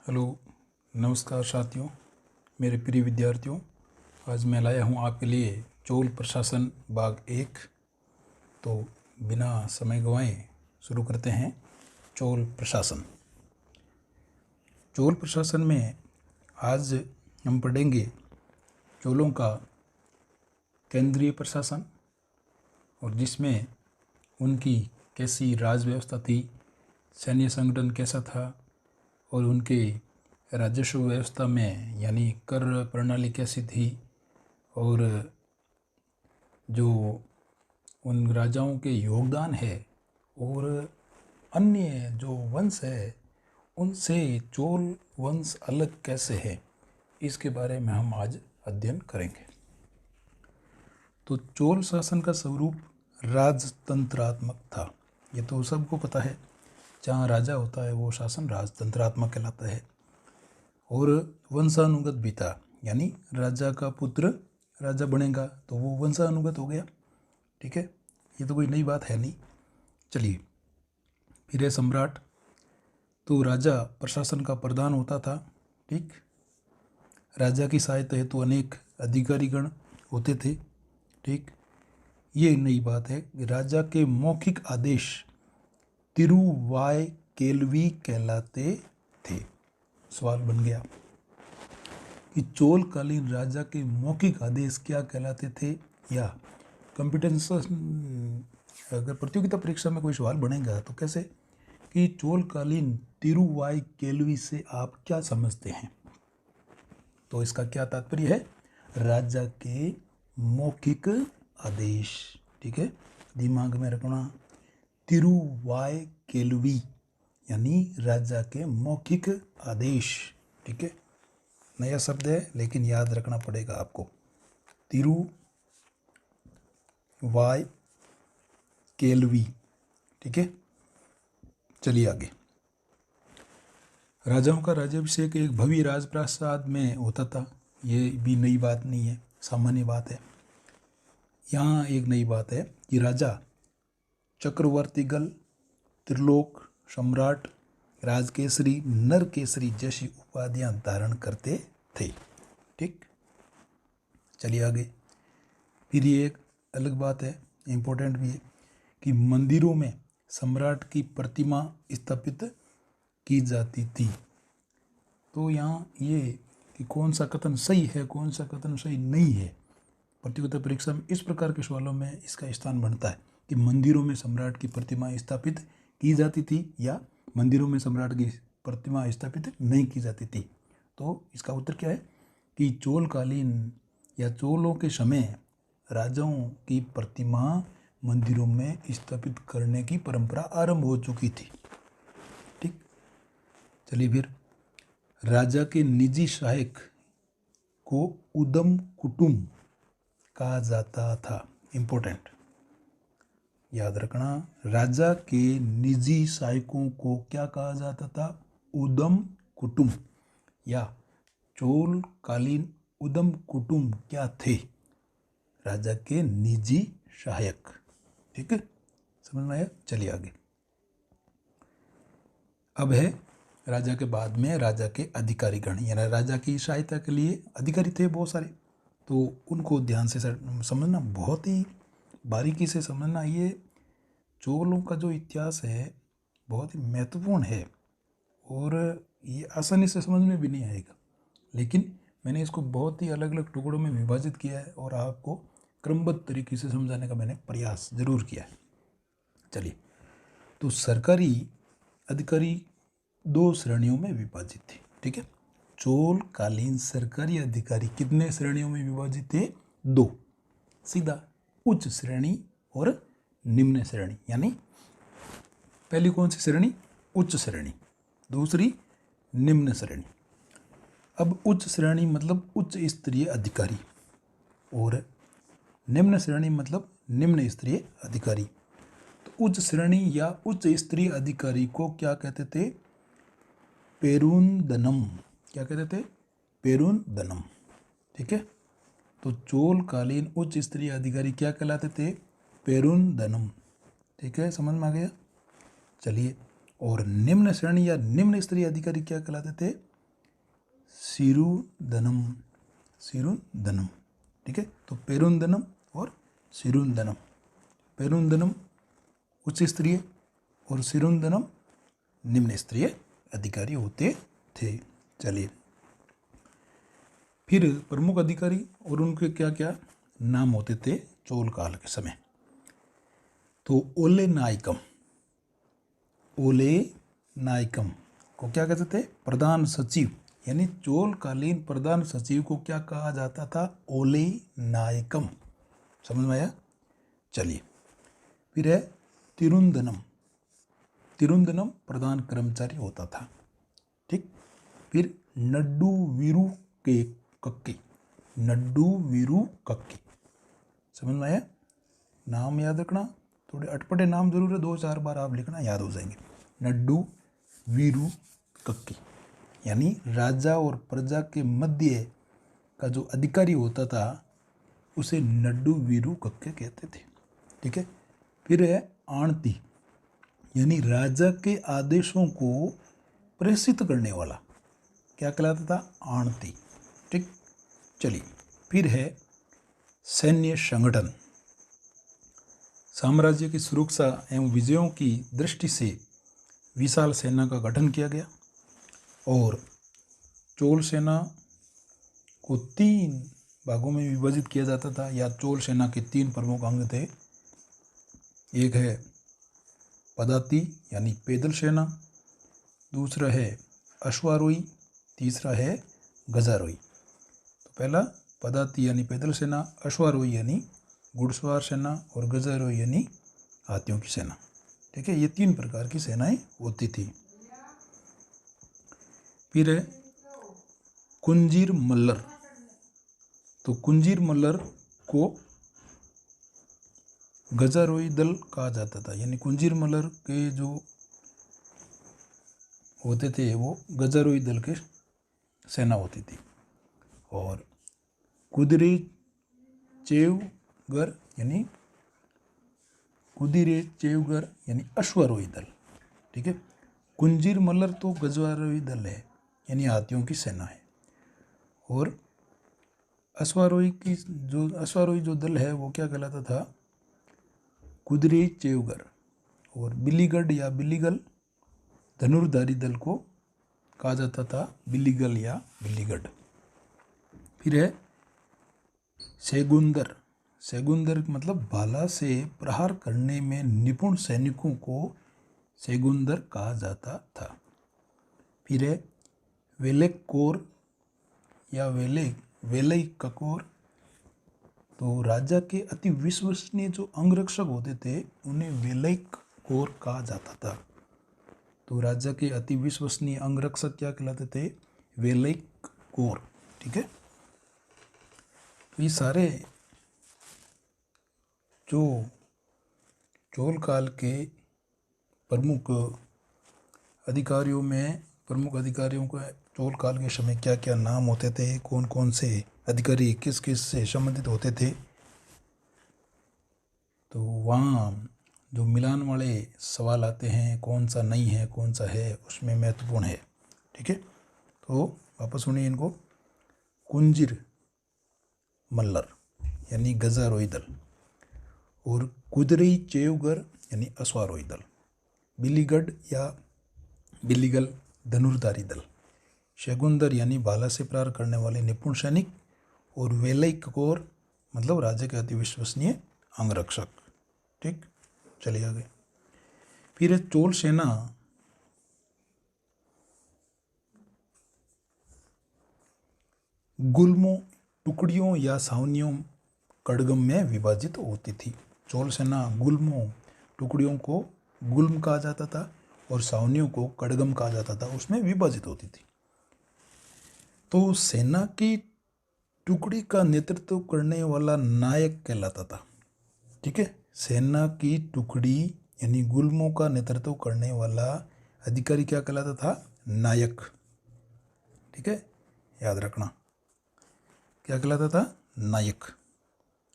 Hello, नमस्कार साथियों, मेरे प्रिय विद्यार्थियों। आज मैं लाया हूँ आपके लिए चोल प्रशासन भाग 1। तो बिना समय गंवाए शुरू करते हैं। चोल प्रशासन में आज हम पढ़ेंगे चोलों का केंद्रीय प्रशासन, और जिसमें उनकी कैसी राज व्यवस्था थी, सैन्य संगठन कैसा था, और उनके राजस्व व्यवस्था में यानी कर प्रणाली कैसी थी, और जो उन राजाओं के योगदान है और अन्य जो वंश है उनसे चोल वंश अलग कैसे है, इसके बारे में हम आज अध्ययन करेंगे। तो चोल शासन का स्वरूप राजतंत्रात्मक था। ये तो सबको पता है, जहाँ राजा होता है वो शासन राजतंत्रात्मक कहलाता है। और वंशानुगत भी था, यानी राजा का पुत्र राजा बनेगा तो वो वंशानुगत हो गया। ठीक है, ये तो कोई नई बात है नहीं। चलिए, फिर है सम्राट। तो राजा प्रशासन का प्रधान होता था। ठीक, राजा की सहायता हेतु अनेक अधिकारीगण होते थे। ठीक, ये नई बात है। राजा के मौखिक आदेश तिरुवायकेल्वी कहलाते थे। सवाल बन गया कि चोलकालीन राजा के मौखिक आदेश क्या कहलाते थे, या कॉम्पिटेंस अगर प्रतियोगिता परीक्षा में कोई सवाल बनेगा तो कैसे कि चोलकालीन तिरुवायकेल्वी से आप क्या समझते हैं। तो इसका क्या तात्पर्य है, राजा के मौखिक आदेश। ठीक है, दिमाग में रखना, तिरुवायकेल्वी यानी राजा के मौखिक आदेश। ठीक है, नया शब्द है लेकिन याद रखना पड़ेगा आपको, तिरुवायकेल्वी। ठीक है, चलिए आगे। राजाओं का राज्याभिषेक एक भव्य राजप्रासाद में होता था। ये भी नई बात नहीं है, सामान्य बात है। यहाँ एक नई बात है कि राजा चक्रवर्तीगल, त्रिलोक, सम्राट, राजकेसरी, नरकेसरी जैसी उपाधियां धारण करते थे। ठीक, चलिए आगे। फिर ये एक अलग बात है, इम्पोर्टेंट भी है, कि मंदिरों में सम्राट की प्रतिमा स्थापित की जाती थी। तो यहाँ ये कि कौन सा कथन सही है, कौन सा कथन सही नहीं है, प्रतियोगिता परीक्षा में इस प्रकार के सवालों में इसका स्थान बनता है कि मंदिरों में सम्राट की प्रतिमा स्थापित की जाती थी या मंदिरों में सम्राट की प्रतिमा स्थापित नहीं की जाती थी। तो इसका उत्तर क्या है कि चोलकालीन या चोलों के समय राजाओं की प्रतिमा मंदिरों में स्थापित करने की परंपरा आरंभ हो चुकी थी। ठीक, चलिए फिर। राजा के निजी सहायक को उदम कुटुंब कहा जाता था। इम्पोर्टेंट, याद रखना, राजा के निजी सहायकों को क्या कहा जाता था, उदम कुटुंब, या चोलकालीन उदम कुटुंब क्या थे, राजा के निजी सहायक। ठीक है, समझ में आया। चलिए आगे। अब है राजा के बाद में राजा के अधिकारीगण, यानी राजा की सहायता के लिए अधिकारी थे बहुत सारे। तो उनको ध्यान से समझना, बहुत ही बारीकी से समझना। ये चोलों का जो इतिहास है बहुत ही महत्वपूर्ण है और ये आसानी से समझ में भी नहीं आएगा, लेकिन मैंने इसको बहुत ही अलग अलग टुकड़ों में विभाजित किया है और आपको क्रमबद्ध तरीके से समझाने का मैंने प्रयास जरूर किया है। चलिए, तो सरकारी अधिकारी दो श्रेणियों में विभाजित थे। ठीक है, चोलकालीन सरकारी अधिकारी कितने श्रेणियों में विभाजित थे, दो, सीधा, उच्च श्रेणी और निम्न श्रेणी। यानी पहली कौन सी श्रेणी, उच्च श्रेणी, दूसरी निम्न श्रेणी। अब उच्च श्रेणी मतलब उच्च स्तरीय अधिकारी और निम्न श्रेणी मतलब निम्न स्तरीय अधिकारी। तो उच्च श्रेणी या उच्च स्तरीय अधिकारी को क्या कहते थे, पेरुंदनम। क्या कहते थे, पेरुंदनम। ठीक है, तो चोलकालीन उच्च स्तरीय अधिकारी क्या कहलाते थे, पेरुंदनम। ठीक है, समझ में आ गया। चलिए, और निम्न श्रेणी या निम्न स्तरीय अधिकारी क्या कहलाते थे, सिरुदनम, सिरुदनम। ठीक है, तो पेरुंदनम और सिरुंदनम। पेरुंदनम उच्च स्तरीय और सिरुंदनम निम्न स्तरीय अधिकारी होते थे। चलिए, फिर प्रमुख अधिकारी और उनके क्या क्या नाम होते थे चोल काल के समय। तो ओले नायकम, ओले नायकम को क्या कहते थे? प्रधान सचिव, यानी चोलकालीन प्रधान सचिव को क्या कहा जाता था? ओले नायकम। समझ में आया? चलिए, फिर है तिरुंदनम, तिरुंदनम प्रधान कर्मचारी होता था। ठीक, फिर नड्डू वीरू के कक्के, नड्डू वीरू कक्के। समझ में आया? नाम याद रखना, थोड़े अटपटे नाम जरूर है, 2-4 बार आप लिखना, याद हो जाएंगे। नड्डू वीरू कक्के, यानी राजा और प्रजा के मध्य का जो अधिकारी होता था उसे नड्डू वीरू कक्के कहते थे। ठीक है, फिर है आणती, यानी राजा के आदेशों को प्रेषित करने वाला, क्या कहलाता था? आणती। ठीक, चलिए, फिर है सैन्य संगठन। साम्राज्य की सुरक्षा एवं विजयों की दृष्टि से विशाल सेना का गठन किया गया और चोल सेना को 3 भागों में विभाजित किया जाता था, या चोल सेना के 3 प्रमुख अंग थे। एक है पदाति यानी पैदल सेना, दूसरा है अश्वारोही, तीसरा है गजारोही। तो पहला पदाति यानी पैदल सेना, अश्वारोही यानी घुड़सवार सेना और गजारोही यानी हाथियों की सेना। ठीक है, ये 3 प्रकार की सेनाएं होती थी। फिर है कुंजीर मल्लर। तो कुंजीर मल्लर को गजारोही दल कहा जाता था, यानी कुंजीर मल्लर के जो होते थे वो गजारोही दल के सेना होती थी। और कुदिरे चेवगर यानी कुदिरे चेवगर यानी अश्वारोही दल। ठीक है, कुंजीर मल्लर तो गजारोही दल है, यानी हाथियों की सेना है। और अश्वारोही जो दल है वो क्या कहलाता था? कुदिरे चेवगर। और बिल्लीगढ़ या बिल्लीगल धनुर्धारी दल को कहा जाता था बिल्लीगल या बिल्लीगढ़। फिर है सेगुंदर। सेगुंदर मतलब भाला से प्रहार करने में निपुण सैनिकों को सेगुंदर कहा जाता था। फिर है वेलेक कोर या वेलई ककोर। तो राजा के अति विश्वसनीय जो अंगरक्षक होते थे उन्हें वेलैक कोर कहा जाता था। तो राजा के अति विश्वसनीय अंगरक्षक क्या कहलाते थे? वेलैक कोर। ठीक है, तो ये सारे जो चोल काल के प्रमुख अधिकारियों को चोल काल के समय क्या क्या नाम होते थे, कौन कौन से अधिकारी किस किस से संबंधित होते थे, तो वहाँ जो मिलान वाले सवाल आते हैं, कौन सा नहीं है कौन सा है, उसमें महत्वपूर्ण है। ठीक है, तो वापस सुनिए इनको। कुंजीर मल्लर यानी गजारोही दल, और कुदरई चेवगर यानी अश्वारोही दल, बिल्लीगढ़ या बिल्लीगल धनुर्धारी दल, शैगुंदर यानी भाला से प्रहार करने वाले निपुण सैनिक, और वेलई ककोर मतलब राजा के अति विश्वसनीय अंगरक्षक। ठीक, चलिए आगे। फिर है चोल सेना गुल्मों, टुकड़ियों या छावनियों कड़गम में विभाजित होती थी। चोल सेना गुल्मों, टुकड़ियों को गुल्म कहा जाता था और छावनियों को कड़गम कहा जाता था, उसमें विभाजित होती थी। तो सेना की टुकड़ी का नेतृत्व करने वाला नायक कहलाता था। ठीक है, सेना की टुकड़ी यानी गुल्मों का नेतृत्व करने वाला अधिकारी क्या कहलाता था? नायक। ठीक है, याद रखना, क्या कहलाता था? नायक।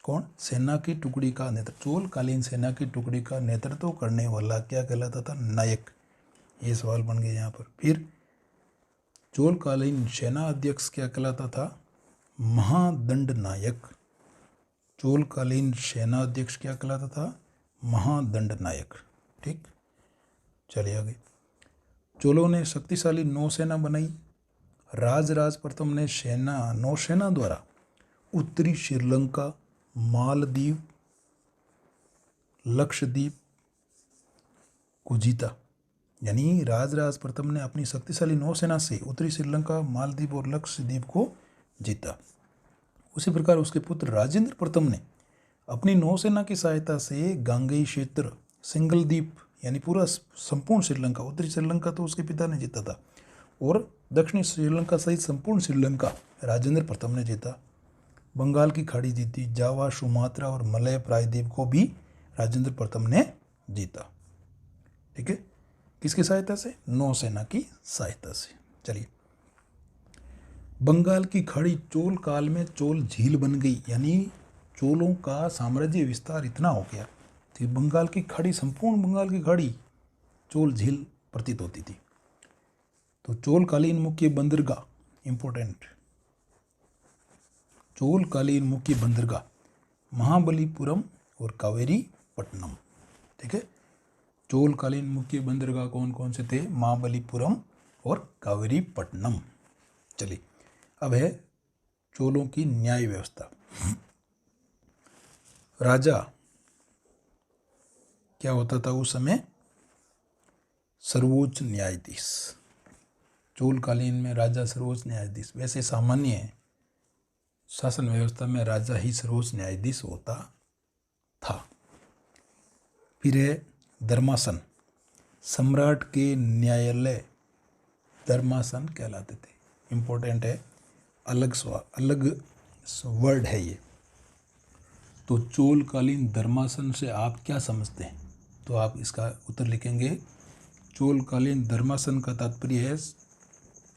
कौन? सेना की टुकड़ी का नेतृत्व, चोलकालीन सेना की टुकड़ी का नेतृत्व करने वाला क्या कहलाता था? नायक। ये सवाल बन गए यहाँ पर। फिर चोलकालीन सेना अध्यक्ष क्या कहलाता था? महादंड नायक। चोलकालीन सेना अध्यक्ष क्या कहलाता था? महादंड नायक। ठीक, चलिए आगे। चोलों ने शक्तिशाली नौसेना बनाई। राजराज प्रथम ने नौसेना द्वारा उत्तरी श्रीलंका, मालदीव, लक्षद्वीप को जीता। यानी राजराज प्रथम ने अपनी शक्तिशाली नौसेना से उत्तरी श्रीलंका, मालदीव और लक्षद्वीप को जीता। उसी प्रकार उसके पुत्र राजेंद्र प्रथम ने अपनी नौसेना की सहायता से गांगेय क्षेत्र, सिंगल द्वीप यानी पूरा संपूर्ण श्रीलंका, उत्तरी श्रीलंका तो उसके पिता ने जीता था, और दक्षिणी श्रीलंका सहित संपूर्ण श्रीलंका राजेंद्र प्रथम ने जीता। बंगाल की खाड़ी जीती। जावा, सुमात्रा और मलय प्रायद्वीप को भी राजेंद्र प्रथम ने जीता। ठीक है, किसकी सहायता से? नौसेना की सहायता से। चलिए, बंगाल की खाड़ी चोल काल में चोल झील बन गई। यानी चोलों का साम्राज्य विस्तार इतना हो गया कि बंगाल की खाड़ी, संपूर्ण बंगाल की खाड़ी चोल झील प्रतीत होती थी। तो चोलकालीन मुख्य बंदरगाह, इंपॉर्टेंट, चोलकालीन मुख्य बंदरगाह महाबलीपुरम और कावेरीपट्टनम। ठीक है, चोलकालीन मुख्य बंदरगाह कौन कौन से थे? महाबलीपुरम और कावेरीपट्टनम। चलिए, अब है चोलों की न्याय व्यवस्था। राजा क्या होता था उस समय? सर्वोच्च न्यायाधीश। चोलकालीन में राजा सर्वोच्च न्यायाधीश। वैसे सामान्य शासन व्यवस्था में राजा ही सर्वोच्च न्यायाधीश होता था। फिर है धर्मासन। सम्राट के न्यायालय धर्मासन कहलाते थे। इम्पोर्टेंट है, अलग वर्ड है ये। तो चोलकालीन धर्मासन से आप क्या समझते हैं? तो आप इसका उत्तर लिखेंगे, चोलकालीन धर्मासन का तात्पर्य है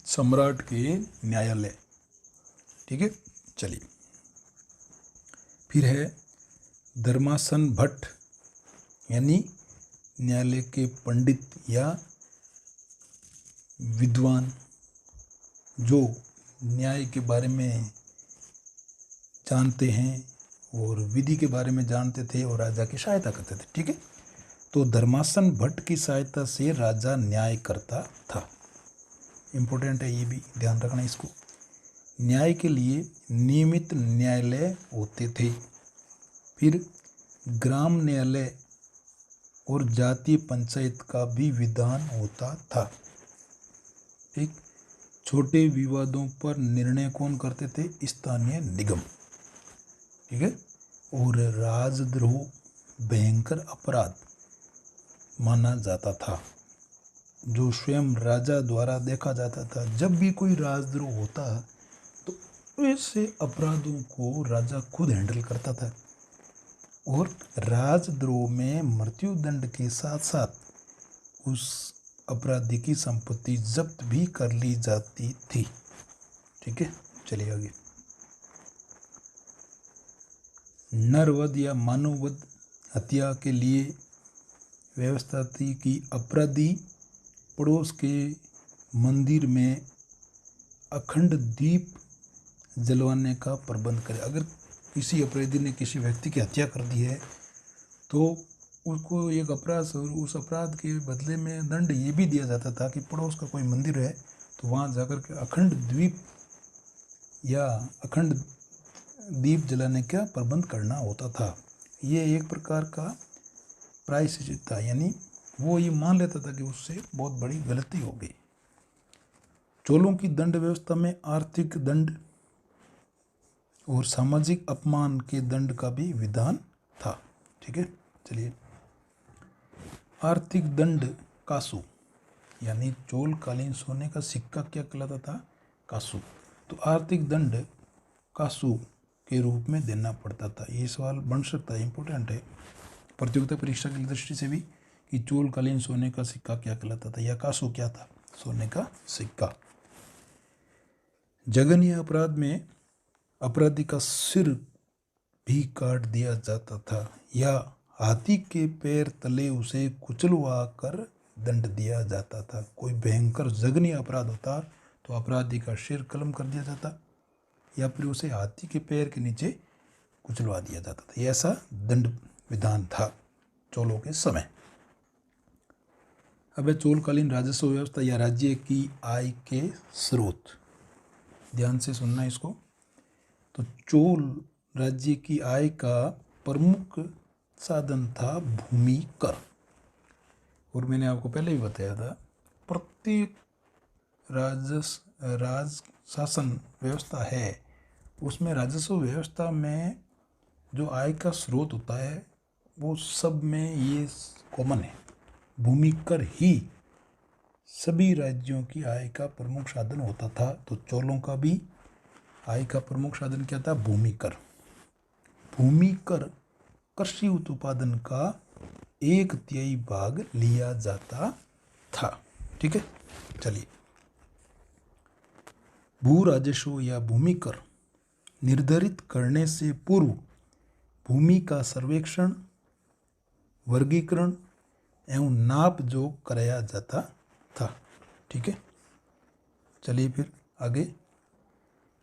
सम्राट के न्यायालय। ठीक है, चलिए। फिर है धर्मासन भट्ट, यानी न्यायालय के पंडित या विद्वान जो न्याय के बारे में जानते हैं और विधि के बारे में जानते थे और राजा की सहायता करते थे। ठीक है, तो धर्मासन भट्ट की सहायता से राजा न्याय करता था। इम्पोर्टेंट है, ये भी ध्यान रखना इसको। न्याय के लिए नियमित न्यायालय होते थे। फिर ग्राम न्यायालय और जातीय पंचायत का भी विधान होता था। ठीक, छोटे विवादों पर निर्णय कौन करते थे? स्थानीय निगम। ठीक है, और राजद्रोह भयंकर अपराध माना जाता था, जो स्वयं राजा द्वारा देखा जाता था। जब भी कोई राजद्रोह होता तो ऐसे अपराधों को राजा खुद हैंडल करता था, और राजद्रोह में मृत्युदंड के साथ साथ उस अपराधी की संपत्ति जब्त भी कर ली जाती थी। ठीक है, चलिए आगे। नरवध या मानववध हत्या के लिए व्यवस्था थी कि अपराधी पड़ोस के मंदिर में अखंड दीप जलवाने का प्रबंध करे। अगर किसी अपराधी ने किसी व्यक्ति की हत्या कर दी है तो उसको एक अपराध, उस अपराध के बदले में दंड ये भी दिया जाता था कि पड़ोस का कोई मंदिर है तो वहाँ जाकर के अखंड द्वीप या अखंड दीप जलाने का प्रबंध करना होता था। ये एक प्रकार का प्रायश्चित था, यानी वो ये मान लेता था कि उससे बहुत बड़ी गलती हो गई। चोलों की दंड व्यवस्था में आर्थिक दंड और सामाजिक अपमान के दंड का भी विधान था। ठीक है, चलिए। आर्थिक दंड कासू, यानी चोलकालीन सोने का सिक्का क्या कहलाता था? कासू। तो आर्थिक दंड कासू के रूप में देना पड़ता था। ये सवाल बन सकता है, इंपॉर्टेंट है प्रतियोगिता परीक्षा की दृष्टि से भी, कि चोलकालीन सोने का सिक्का क्या कहलाता था या कासू क्या था? सोने का सिक्का। जघन्य अपराध में अपराधी का सिर भी काट दिया जाता था या हाथी के पैर तले उसे कुचलवा कर दंड दिया जाता था। कोई भयंकर जघन्य अपराध होता तो अपराधी का सिर कलम कर दिया जाता या फिर उसे हाथी के पैर के नीचे कुचलवा दिया जाता था। ये ऐसा दंड विधान था चोलों के समय। अब है चोलकालीन राजस्व व्यवस्था या राज्य की आय के स्रोत। ध्यान से सुनना इसको। तो चोल राज्य की आय का प्रमुख साधन था भूमि कर। और मैंने आपको पहले भी बताया था, प्रत्येक राज शासन व्यवस्था है उसमें राजस्व व्यवस्था में जो आय का स्रोत होता है वो सब में ये कॉमन है। भूमि कर ही सभी राज्यों की आय का प्रमुख साधन होता था। तो चोलों का भी आय का प्रमुख साधन क्या था? भूमि कर। भूमि कर कृषि उत्पादन का 1/3 भाग लिया जाता था। ठीक है, चलिए। भू राजस्व या भूमि कर निर्धारित करने से पूर्व भूमि का सर्वेक्षण, वर्गीकरण एवं नाप जोख कराया जाता था। ठीक है, चलिए फिर आगे।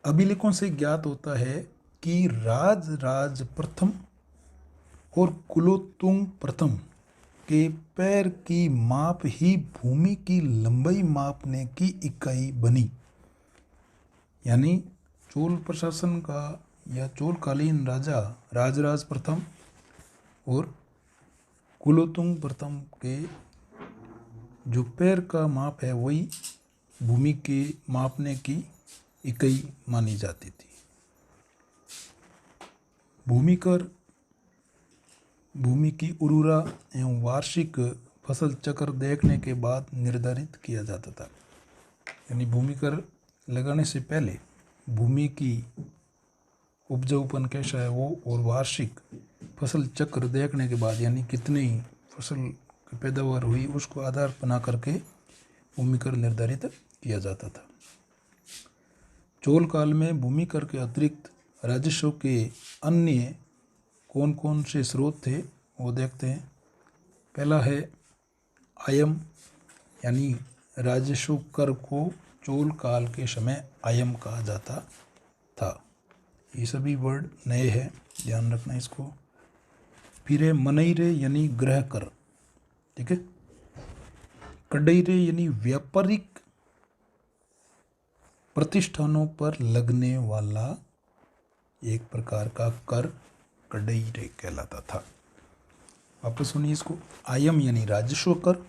अभिलेखों से ज्ञात होता है कि राज प्रथम और कुलोत्तुंग प्रथम के पैर की माप ही भूमि की लंबाई मापने की इकाई बनी। यानी चोल प्रशासन का या चोलकालीन राजा राजराज प्रथम और कुलोत्तुंग प्रथम के जो पैर का माप है वही भूमि के मापने की इकाई मानी जाती थी। भूमि कर भूमि की उर्वरा एवं वार्षिक फसल चक्र देखने के बाद निर्धारित किया जाता था। यानी भूमि कर लगाने से पहले भूमि की उपजाऊपन कैसा है वो और वार्षिक फसल चक्र देखने के बाद यानी कितनी फसल की पैदावार हुई उसको आधार बना करके भूमि कर निर्धारित किया जाता था। चोल काल में भूमि कर के अतिरिक्त राजस्व के अन्य कौन कौन से स्रोत थे वो देखते हैं। पहला है आयम, यानी राजस्व कर को चोल काल के समय आयम कहा जाता था। ये सभी वर्ड नए हैं, ध्यान रखना इसको। फिर है मनईरे यानी गृह कर। ठीक है, कड़ईरे यानी व्यापारिक प्रतिष्ठानों पर लगने वाला एक प्रकार का कर कड़ईरे कहलाता था। वापस सुनिए इसको। आयम यानी राजस्व कर,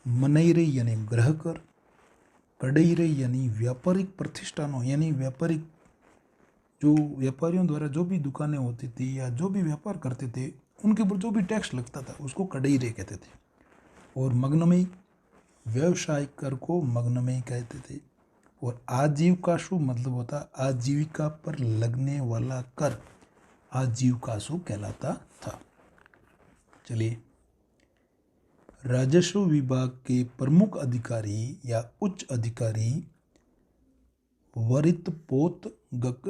मनईरे यानी गृह कर, कड़ईरे यानी व्यापारिक प्रतिष्ठानों यानी व्यापारिक जो व्यापारियों द्वारा जो भी दुकानें होती थी या जो भी व्यापार करते थे उनके ऊपर जो भी टैक्स लगता था उसको कड़ईरे कहते थे। और मग्नमयी व्यवसायिक कर को मग्नमयी कहते थे। और आजीविकाशु मतलब होता आजीविका पर लगने वाला कर आजीविकाशु कहलाता था। चलिए, राजस्व विभाग के प्रमुख अधिकारी या उच्च अधिकारी वरितपोतगक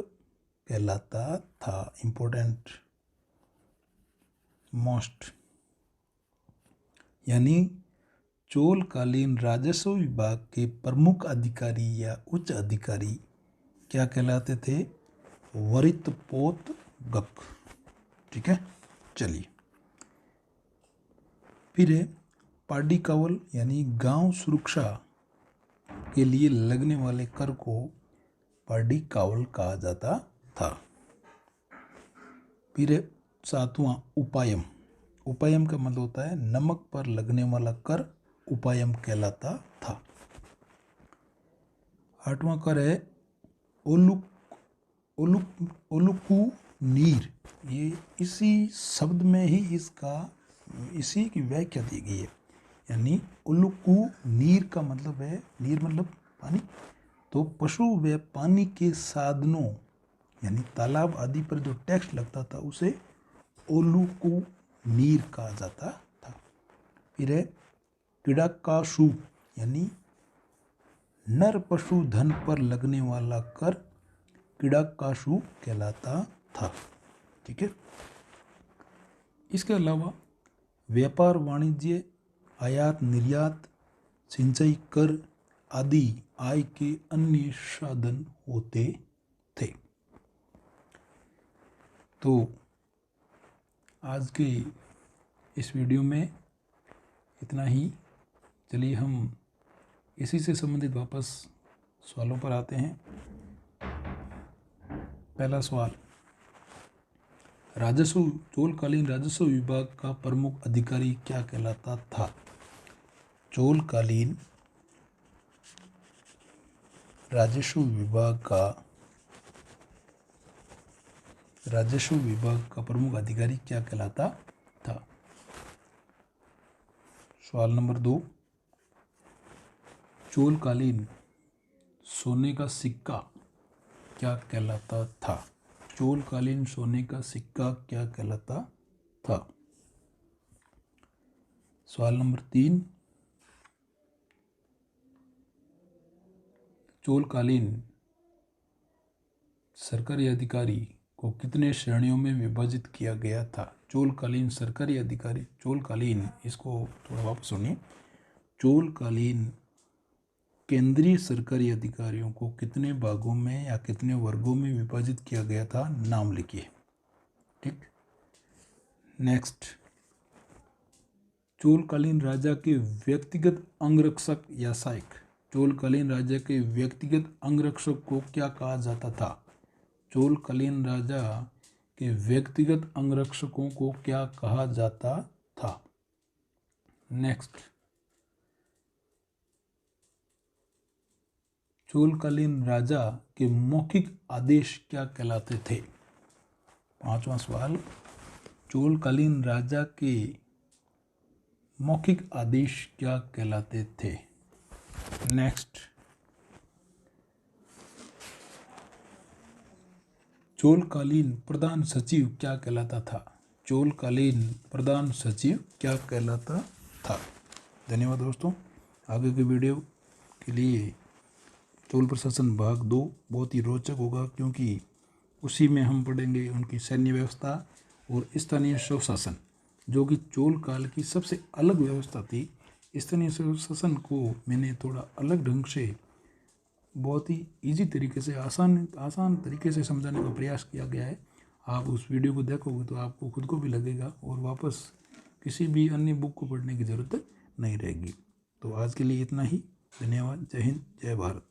कहलाता था। इंपॉर्टेंट मोस्ट, यानी चोलकालीन राजस्व विभाग के प्रमुख अधिकारी या उच्च अधिकारी क्या कहलाते थे? वरितपोतगक। ठीक है, चलिए। फिर है पाडी कावल यानी गांव सुरक्षा के लिए लगने वाले कर को पाडी कावल कहा जाता था। फिर है सातवां उपायम। उपायम का मतलब होता है नमक पर लगने वाला कर उपायम कहलाता था। आठवां कर है ओलुकु नीर। ये इसी शब्द में ही इसी की व्याख्या दी गई है। यानी उलुकु नीर का मतलब है, नीर मतलब पानी, तो पशु व पानी के साधनों यानी तालाब आदि पर जो टैक्स लगता था उसे ओलुकु नीर कहा जाता था। फिर है किड़ाकाशु यानी नर पशुधन पर लगने वाला कर किड़ाकाशु कहलाता था। ठीक है, इसके अलावा व्यापार वाणिज्य, आयात निर्यात, सिंचाई कर आदि आय के अन्य साधन होते थे। तो आज के इस वीडियो में इतना ही। चलिए हम इसी से संबंधित वापस सवालों पर आते हैं। पहला सवाल, राजस्व चोलकालीन राजस्व विभाग का प्रमुख अधिकारी क्या कहलाता था? चोलकालीन राजस्व विभाग का प्रमुख अधिकारी क्या कहलाता था? सवाल नंबर 2, चोलकालीन सोने का सिक्का क्या कहलाता था? चोलकालीन सोने का सिक्का क्या कहलाता था? सवाल नंबर 3, चोलकालीन सरकारी अधिकारी को कितने श्रेणियों में विभाजित किया गया था? चोलकालीन सरकारी अधिकारी, चोलकालीन, इसको थोड़ा वापस सुनिए, चोलकालीन केंद्रीय सरकारी अधिकारियों को कितने भागों में या कितने वर्गों में विभाजित किया गया था? नाम लिखिए। ठीक। नेक्स्ट, चोलकालीन राजा के व्यक्तिगत अंगरक्षक या सहायक, चोलकालीन राजा के व्यक्तिगत अंगरक्षक को क्या कहा जाता था? चोलकालीन राजा के व्यक्तिगत अंगरक्षकों को क्या कहा जाता था? नेक्स्ट, चोलकालीन राजा के मौखिक आदेश क्या कहलाते थे? पांचवा सवाल, चोलकालीन राजा के मौखिक आदेश क्या कहलाते थे? नेक्स्ट, चोलकालीन प्रधान सचिव क्या कहलाता था? चोलकालीन प्रधान सचिव क्या कहलाता था? धन्यवाद दोस्तों। आगे के वीडियो के लिए चोल प्रशासन भाग 2 बहुत ही रोचक होगा, क्योंकि उसी में हम पढ़ेंगे उनकी सैन्य व्यवस्था और स्थानीय स्वशासन, जो कि चोल काल की सबसे अलग व्यवस्था थी। स्थानीय स्वशासन को मैंने थोड़ा अलग ढंग से, बहुत ही इजी तरीके से, आसान तरीके से समझाने का प्रयास किया गया है। आप उस वीडियो को देखोगे तो आपको खुद को भी लगेगा और वापस किसी भी अन्य बुक को पढ़ने की ज़रूरत नहीं रहेगी। तो आज के लिए इतना ही। धन्यवाद। जय हिंद, जय भारत।